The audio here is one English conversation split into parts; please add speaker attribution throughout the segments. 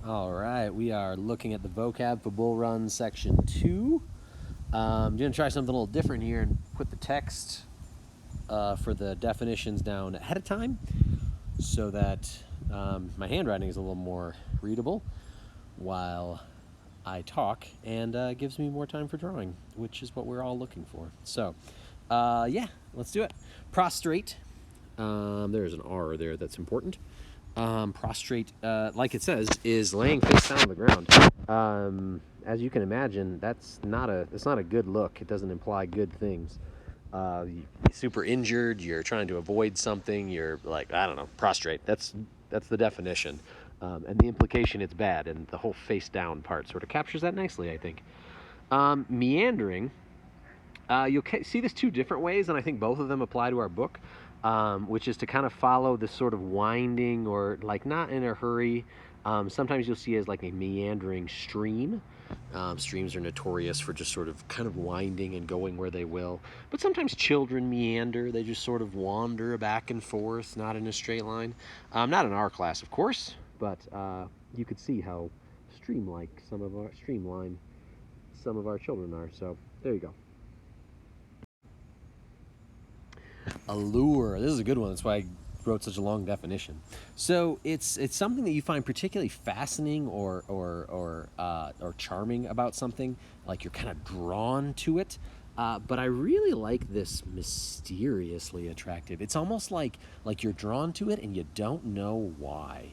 Speaker 1: All right, we are looking at the vocab for Bull Run section 2. I'm going to try something a little different here and put the text for the definitions down ahead of time so that my handwriting is a little more readable while I talk and gives me more time for drawing, which is what we're all looking for. So, yeah, let's do it. Prostrate. There's an R there that's important. Prostrate, like it says, is laying face down on the ground. As you can imagine, it's not a good look. It doesn't imply good things. You're super injured. You're trying to avoid something. You're like, I don't know, prostrate. That's the definition, and the implication it's bad. And the whole face down part sort of captures that nicely, I think. Meandering. You'll see this two different ways, and I think both of them apply to our book, which is to kind of follow this sort of winding or like not in a hurry. Sometimes you'll see it as like a meandering stream. Streams are notorious for just sort of kind of winding and going where they will. But sometimes children meander. They just sort of wander back and forth, not in a straight line. Not in our class, of course, but you could see how streamline some of our children are. So there you go. Allure. This is a good one. That's why I wrote such a long definition. So it's something that you find particularly fascinating or charming about something. Like you're kind of drawn to it. But I really like this mysteriously attractive. It's almost like you're drawn to it and you don't know why.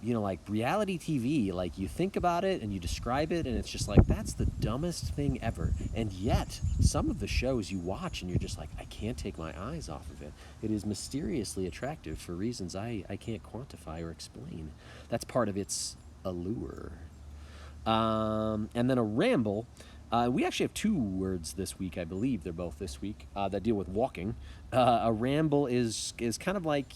Speaker 1: Like reality TV, like you think about it and you describe it and it's just like, that's the dumbest thing ever. And yet, some of the shows you watch and you're just like, I can't take my eyes off of it. It is mysteriously attractive for reasons I can't quantify or explain. That's part of its allure. And then a ramble. We actually have two words this week, I believe they're both this week, that deal with walking. A ramble is kind of like,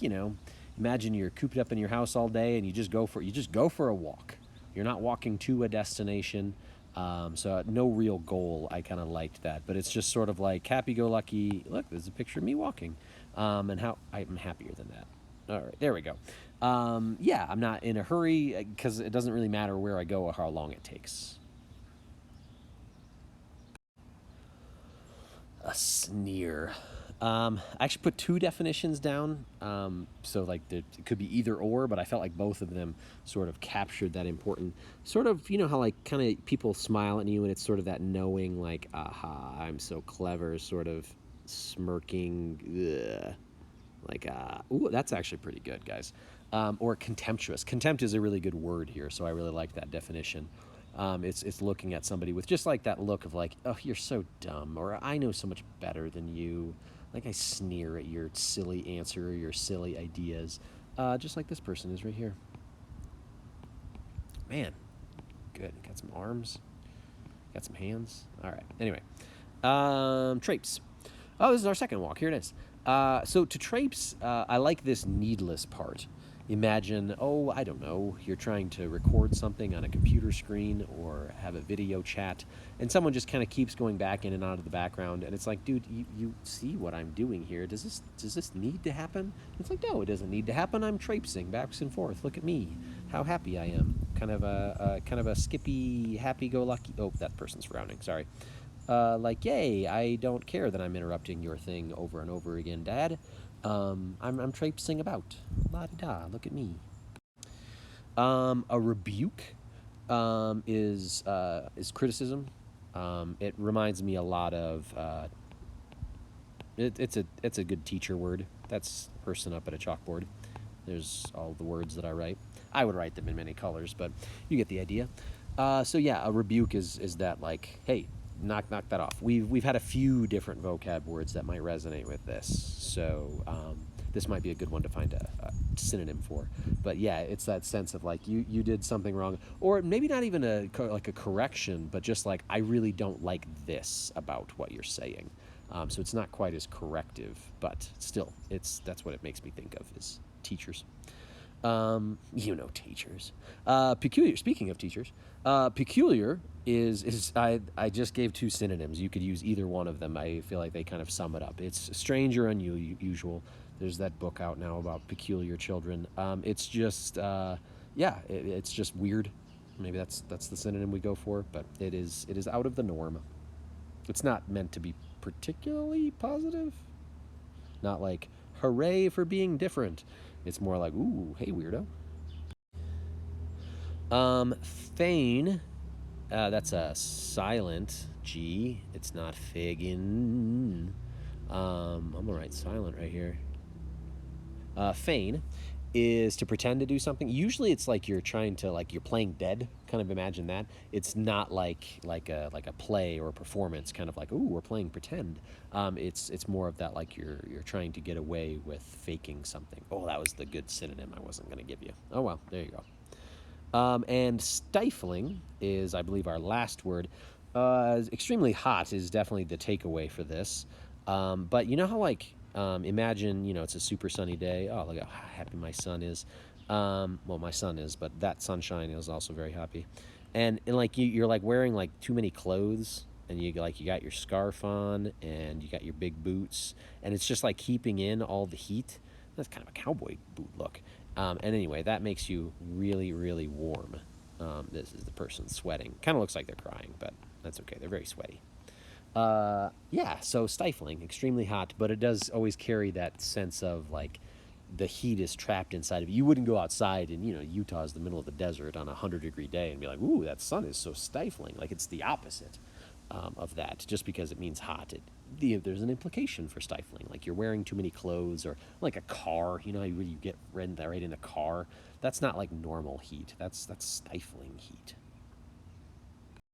Speaker 1: imagine you're cooped up in your house all day and you just go for a walk. You're not walking to a destination, so no real goal. I kind of liked that, but it's just sort of like happy-go-lucky. Look, there's a picture of me walking, and how I'm happier than that. All right, there we go. Yeah, I'm not in a hurry because it doesn't really matter where I go or how long it takes. A sneer. I actually put two definitions down. So like it could be either or, but I felt like both of them sort of captured that important sort of, how like kind of people smile at you and it's sort of that knowing like, aha, I'm so clever, sort of smirking, ugh. Like, ooh, that's actually pretty good, guys. Or contemptuous. Contempt is a really good word here, so I really like that definition. It's looking at somebody with just like that look of like, oh, you're so dumb, or I know so much better than you. Like I sneer at your silly answer or your silly ideas, just like this person is right here. Man, good. Got some arms, got some hands. All right. Anyway, traipse. Oh, this is our second walk. Here it is. So to traipse, I like this needless part. Imagine, I don't know, you're trying to record something on a computer screen or have a video chat, and someone just kind of keeps going back in and out of the background, and it's like, dude, you see what I'm doing here. Does this need to happen? It's like, no, it doesn't need to happen. I'm traipsing back and forth. Look at me. How happy I am. Kind of a skippy, happy-go-lucky. Oh, that person's frowning. Sorry. Like, yay, I don't care that I'm interrupting your thing over and over again, Dad. I'm traipsing about. La-di-da, look at me. A rebuke is criticism. It reminds me a lot of... it's a good teacher word. That's a person up at a chalkboard. There's all the words that I write. I would write them in many colors, but you get the idea. So yeah, a rebuke is that like, hey, knock that off. We've had a few different vocab words that might resonate with this, so this might be a good one to find a synonym for. But yeah, it's that sense of like you did something wrong, or maybe not even a correction, but just like I really don't like this about what you're saying. So it's not quite as corrective, but still, that's what it makes me think of is teachers. Teachers. Peculiar. Speaking of teachers, peculiar is I just gave two synonyms. You could use either one of them. I feel like they kind of sum it up. It's strange or unusual. There's that book out now about peculiar children. It's just Yeah, it's just weird. Maybe that's the synonym we go for, but it is out of the norm. It's not meant to be particularly positive. Not like hooray for being different. It's more like ooh, hey weirdo. Feign. That's a silent G. It's not Fagin. I'm gonna write silent right here. Feign is to pretend to do something. Usually, it's like you're trying to like you're playing dead. Kind of imagine that. It's not like a play or a performance. Kind of like ooh, we're playing pretend. It's more of that like you're trying to get away with faking something. Oh, that was the good synonym I wasn't gonna give you. Oh well, there you go. And stifling is, I believe, our last word. Extremely hot is definitely the takeaway for this. But you know how, like, imagine, it's a super sunny day. Oh, look how happy my son is. Well, my son is, but that sunshine is also very happy. And like, you're, like, wearing, like, too many clothes. And you got your scarf on, and you got your big boots. And it's just, like, keeping in all the heat. That's kind of a cowboy boot look. And anyway, that makes you really, really warm. This is the person sweating. Kind of looks like they're crying, but that's okay. They're very sweaty. Yeah, so stifling, extremely hot, but it does always carry that sense of like the heat is trapped inside of you. You wouldn't go outside and, Utah's the middle of the desert on a 100-degree day and be like, ooh, that sun is so stifling. Like it's the opposite of that, just because it means hot. There's an implication for stifling, like you're wearing too many clothes, or like a car. You know how you get right in the car. That's not like normal heat. That's stifling heat.